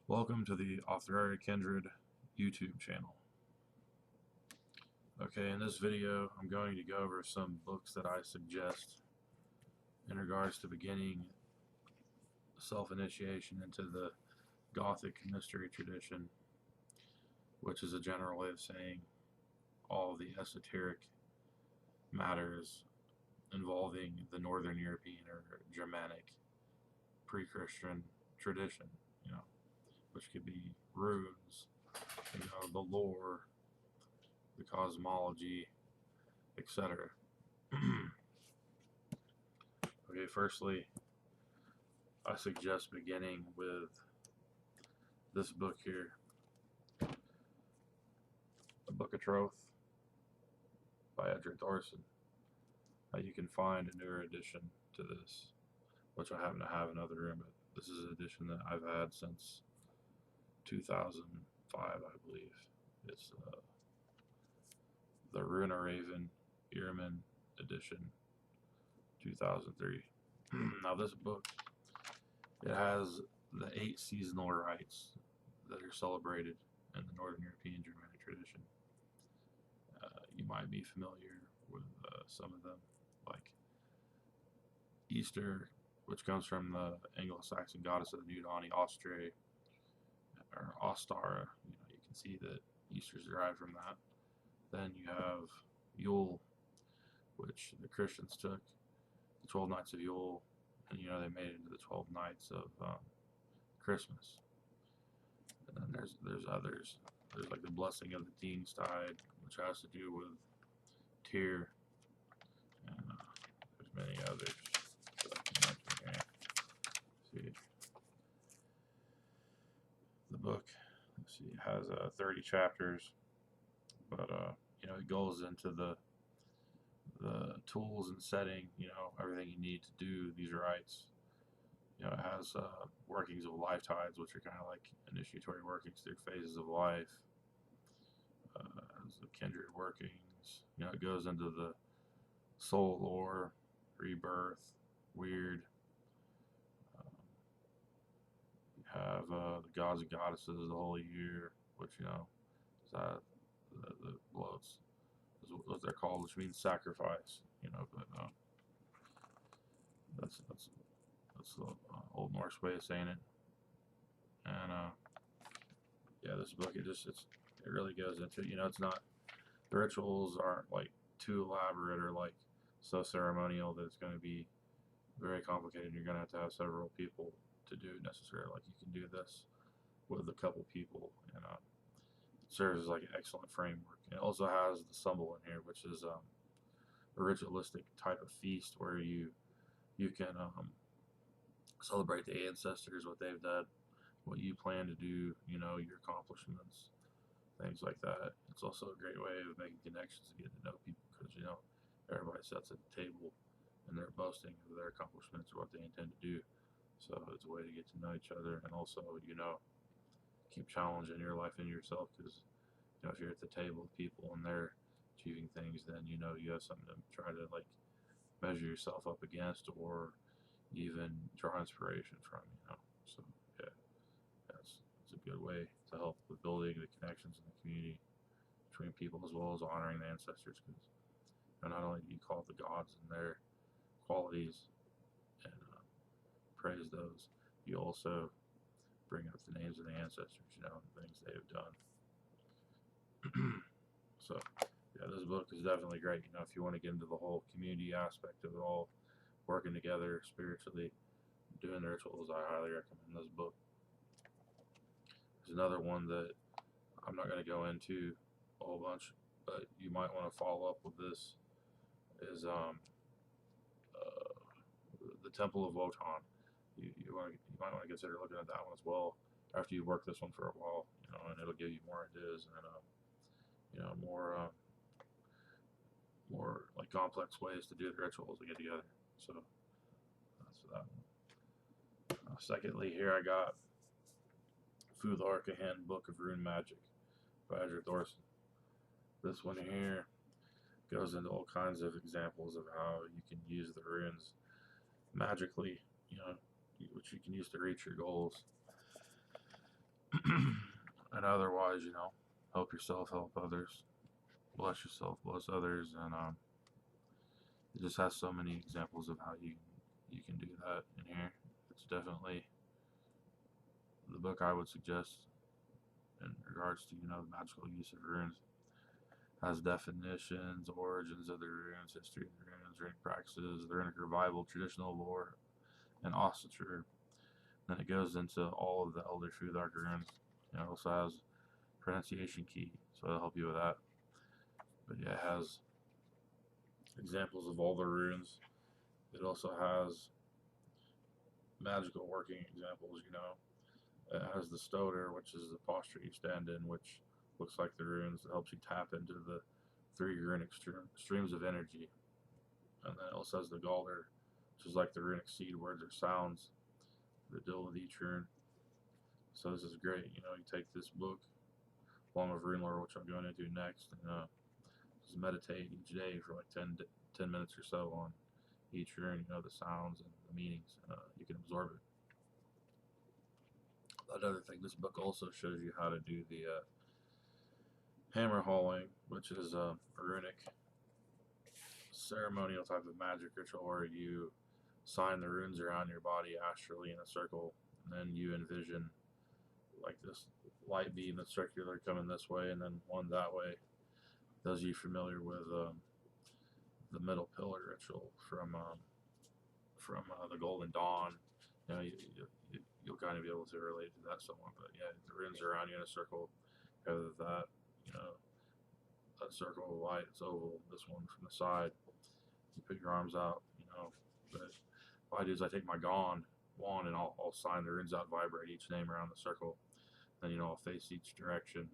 Welcome to the Authorary Kindred YouTube channel. Okay, in this video I'm going to go over some books that I suggest in regards to beginning self-initiation into the Gothic mystery tradition, which is a general way of saying all the esoteric matters involving the Northern European or Germanic pre-Christian tradition, which could be runes, the lore, the cosmology, etc. Okay, firstly, I suggest beginning with this book here, The Book of Troth by Edric Thorson. You can find a newer edition to this, which I happen to have in another room, but this is an edition that I've had since 2005, I believe. It's the Runa Raven Ehrman edition, 2003. Now this book, it has the 8 seasonal rites that are celebrated in the Northern European Germanic tradition. You might be familiar with some of them, like Easter, which comes from the Anglo-Saxon goddess of the new dawn, Ostre, or Ostara. You can see that Easter's derived from that. Then you have Yule, which the Christians took the 12 nights of Yule, and they made it into the 12 nights of Christmas. And then there's others. There's like the blessing of the Dienstide, which has to do with Tyr, and there's many others that I can mention here. See, the book, it has 30 chapters, but it goes into the tools and setting, everything you need to do these rites. It has workings of life tides, which are kind of like initiatory workings through phases of life. Has the kindred workings. It goes into the soul lore, rebirth, weird. You have the gods and goddesses, the holy year, which is that the bloats is what they're called, which means sacrifice. But that's the Old Norse way of saying it. And yeah, this book it really goes into it's not, the rituals aren't like too elaborate or like so ceremonial that it's going to be very complicated. You're going to have several people to do it necessarily. Like you can do this with a couple people, and it serves as like an excellent framework. It also has the symbol in here, which is a ritualistic type of feast where you can celebrate the ancestors, what they've done, what you plan to do, your accomplishments, things like that. It's also a great way of making connections and getting to know people, because everybody sits at the table and they're boasting of their accomplishments or what they intend to do. So it's a way to get to know each other, and also keep challenging your life and yourself, because if you're at the table with people and they're achieving things, then you have something to try to like measure yourself up against, or even draw inspiration from. So yeah, it's a good way to help with building the connections in the community between people, as well as honoring the ancestors, because not only do you call the gods and their qualities and praise those, you also bring up the names of the ancestors, and things they have done. So yeah, this book is definitely great. If you want to get into the whole community aspect of it all, working together spiritually, doing the rituals, I highly recommend this book. There's another one that I'm not going to go into a whole bunch, but you might want to follow up with this, is the Temple of Wotan. You might want to consider looking at that one as well after you work this one for a while, and it'll give you more ideas and more like complex ways to do the rituals to get together. So that's that one. Secondly, here I got Futharkahen Book of Rune Magic by Edric Thorson. This one here goes into all kinds of examples of how you can use the runes magically, which you can use to reach your goals. And otherwise, help yourself, help others, bless yourself, bless others, and it just has so many examples of how you can do that in here. It's definitely the book I would suggest in regards to the magical use of runes. Has definitions, origins of the runes, history of the runes, runic practices, the runic revival, traditional lore, and Asatru. Then it goes into all of the Elder Futhark runes. It also has pronunciation key, so it'll help you with that. But yeah, it has examples of all the runes. It also has magical working examples. It has the stoter, which is the posture you stand in, which looks like the runes. It helps you tap into the 3 runic streams of energy. And then it also has the galder, which is like the runic seed words or sounds that deal with each rune. So this is great. You take this book along with rune lore, which I'm going into next, and just meditate each day for like 10 minutes or so on each rune, the sounds and the meanings. You can absorb it. Another thing, this book also shows you how to do the hammer hauling, which is a runic ceremonial type of magic ritual where you sign the runes around your body astrally in a circle, and then you envision like this light beam that's circular coming this way and then one that way. Those of you familiar with the middle pillar ritual from the Golden Dawn, you'll kind of be able to relate to that somewhat. But yeah, the runes are around you in a circle. Rather than that, a circle of light, it's oval. This one from the side, you put your arms out. But what I do is I take my wand and I'll sign the runes out, vibrate each name around the circle. Then I'll face each direction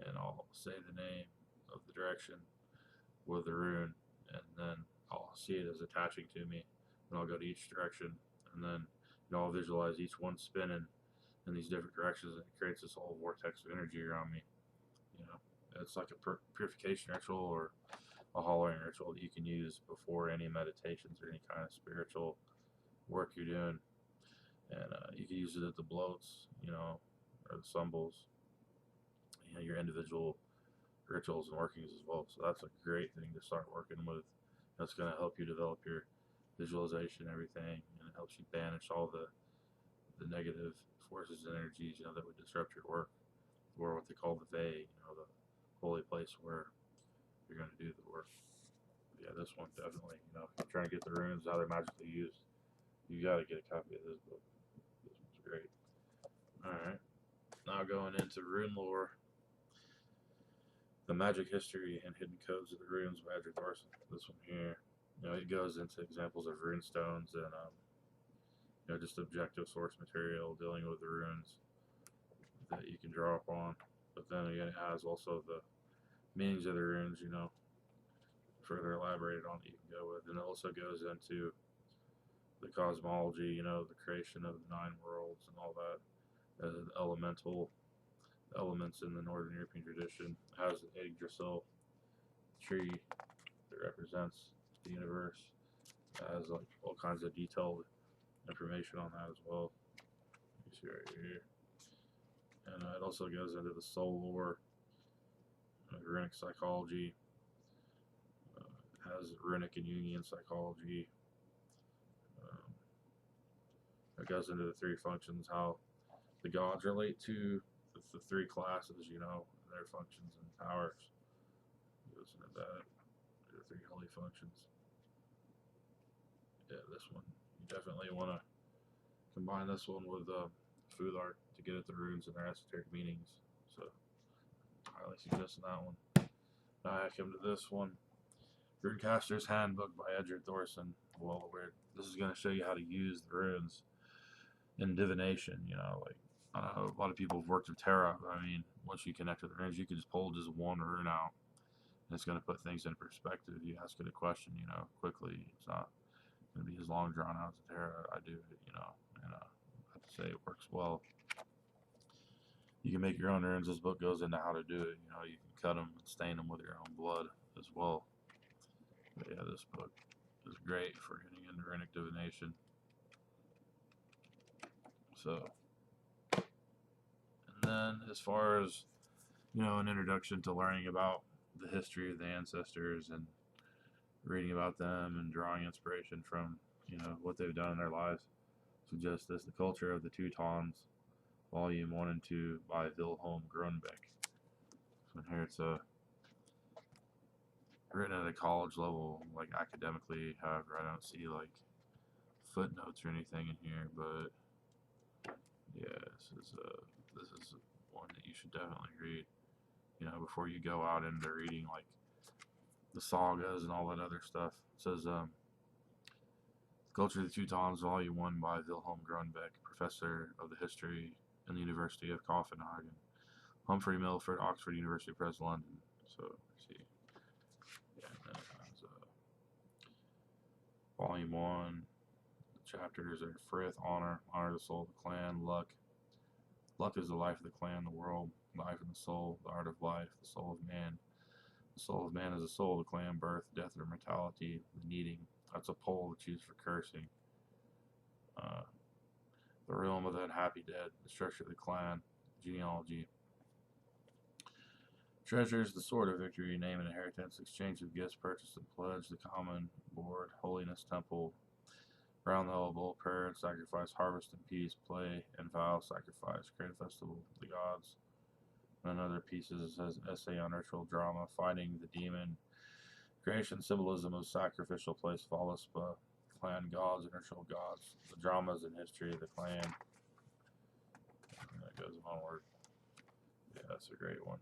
and I'll say the name of the direction with the rune, and then I'll see it as attaching to me. And I'll go to each direction, and then I'll visualize each one spinning in these different directions, and it creates this whole vortex of energy around me. It's like a purification ritual or a hollowing ritual that you can use before any meditations or any kind of spiritual work you're doing. And you can use it at the bloats, or the symbols, your individual rituals and workings as well. So that's a great thing to start working with. That's going to help you develop your visualization, everything, and it helps you banish all the negative forces and energies, that would disrupt your work, or what they call the Vey, the holy place where you're going to do the work. But yeah, this one definitely, if you're trying to get the runes, how they're magically used, you got to get a copy of this book. This one's great. Alright, now going into rune lore, the magic history and hidden codes of the runes by Edric Thorson. This one here, it goes into examples of rune stones and just objective source material dealing with the runes that you can draw upon. But then again, it has also the meanings of the runes, further elaborated on that you can go with. And it also goes into the cosmology, the creation of the 9 worlds and all that. Elemental elements in the Northern European tradition. It has an Yggdrasil tree that represents the universe. It has like all kinds of detailed information on that as well. You see right here. And it also goes into the soul lore, runic psychology. It has runic and Jungian psychology. It goes into the 3 functions, how the gods relate to the 3 classes, their functions and powers. It goes into that. The 3 holy functions. Yeah, this one, you definitely want to combine this one with Futhark to get at the runes and their esoteric meanings. So, I highly suggest that one. Now I come to this one, Runecaster's Handbook by Edric Thorson. Well, this is going to show you how to use the runes in divination. A lot of people have worked with tarot. Once you connect with the runes, you can just pull just one rune out, and it's going to put things in perspective. You ask it a question, quickly. It's not going to be as long drawn out as tarot. I do it, and I have to say it works well. You can make your own runes. This book goes into how to do it. You can cut them and stain them with your own blood as well. But yeah, this book is great for getting into runic divination. So, and then as far as, an introduction to learning about the history of the ancestors and reading about them and drawing inspiration from, what they've done in their lives, suggest this: The Culture of the Teutons, Volume 1 and 2 by Wilhelm Grunbeck. So here it's written at a college level, like academically. However, I don't see like footnotes or anything in here, but yeah, this is one that you should definitely read, before you go out into reading like the sagas and all that other stuff. It says, Culture of the Teutons, Volume 1 by Wilhelm Grunbeck, Professor of the History in the University of Copenhagen, Humphrey Milford, Oxford University Press, London. So, see. Yeah, and then it has, Volume 1. The chapters are Frith, Honor the soul of the clan, Luck. Luck is the life of the clan, the world, life and the soul, the art of life, the soul of man. The soul of man is the soul of the clan, birth, death, or mortality, the needing. That's a pole that's used for cursing. The realm of the unhappy dead, the structure of the clan, genealogy. Treasures, the sword of victory, name and inheritance, exchange of gifts, purchase and pledge, the common board, holiness, temple, round the elbow, prayer and sacrifice, harvest and peace, play and vow, sacrifice, create a festival, the gods. And other pieces, it says essay on ritual drama, fighting the demon, creation, symbolism of sacrificial place, Voluspa, clan gods and ritual gods, the dramas and history of the clan. And that goes onward. Yeah, that's a great one,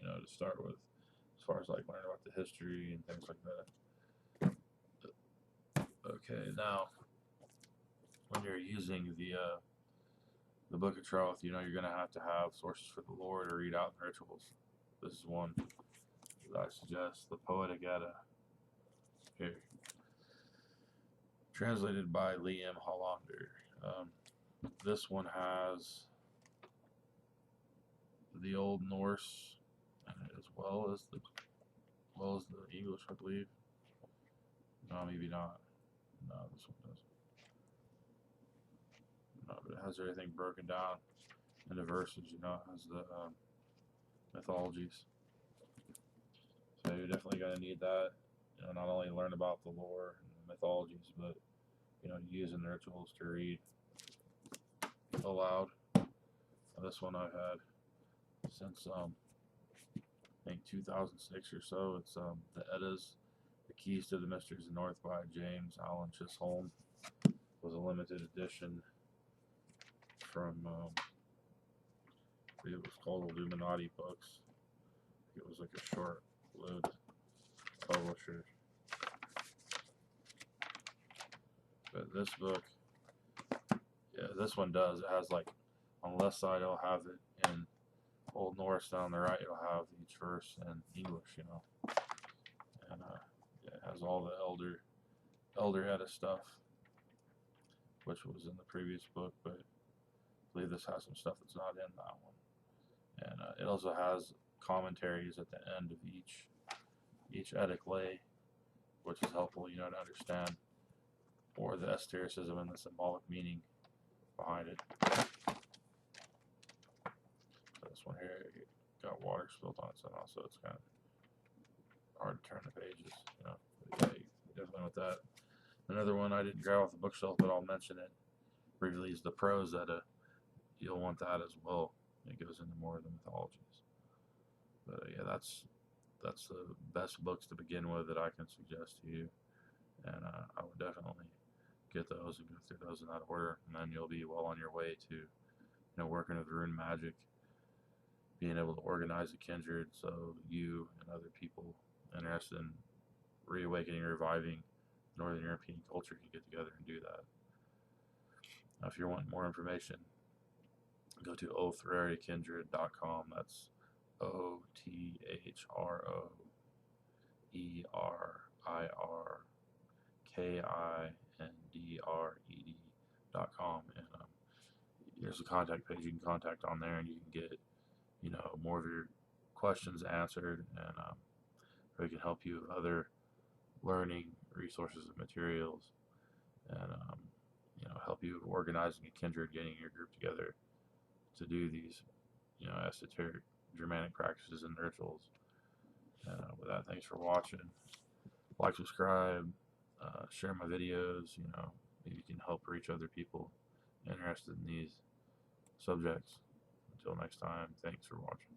to start with, as far as like learning about the history and things like that. Okay, now when you're using the Book of Troth, you're going to have sources for the Lord or read out the rituals. This is one that I suggest, the Poetic Edda. Here. Translated by Liam Hollander. This one has the Old Norse as well as the English, I believe. No, maybe not. No, this one doesn't. No, but it has everything broken down into verses. It has the mythologies. So you're definitely going to need that. Not only learn about the lore and the mythologies, but using the rituals to read aloud. This one I've had since I think 2006 or so. It's the Eddas, The Keys to the Mysteries of the North by James Allen Chisholm. It was a limited edition from it was called Illuminati Books. It was like a short-lived publisher. But this book, yeah, this one does. It has like on the left side it'll have it in Old Norse, down on the right it'll have each verse in English, and yeah, it has all the elder Edda stuff, which was in the previous book, but I believe this has some stuff that's not in that one. And it also has commentaries at the end of each Eddic lay, which is helpful, to understand more the esotericism and the symbolic meaning behind it. This one here got water spilled on it somehow, so it's kind of hard to turn the pages. But yeah, definitely with that. Another one I didn't grab off the bookshelf, but I'll mention it briefly, is the Prose Edda. You'll want that as well. It goes into more of the mythologies. But yeah, that's the best books to begin with that I can suggest to you, and I would definitely get those and go through those in that order, and then you'll be well on your way to working with rune magic, being able to organize a kindred so you and other people interested in reawakening or reviving Northern European culture can get together and do that. Now, if you're wanting more information, go to othrarikindred.com. That's OTHROERIKINDRED.com, and there's a contact page you can contact on there, and you can get more of your questions answered, and we can help you with other learning resources and materials, and help you organizing a kindred, getting your group together to do these esoteric Germanic practices and rituals. With that, thanks for watching. Like, subscribe, share my videos. Maybe you can help reach other people interested in these subjects. Until next time, thanks for watching.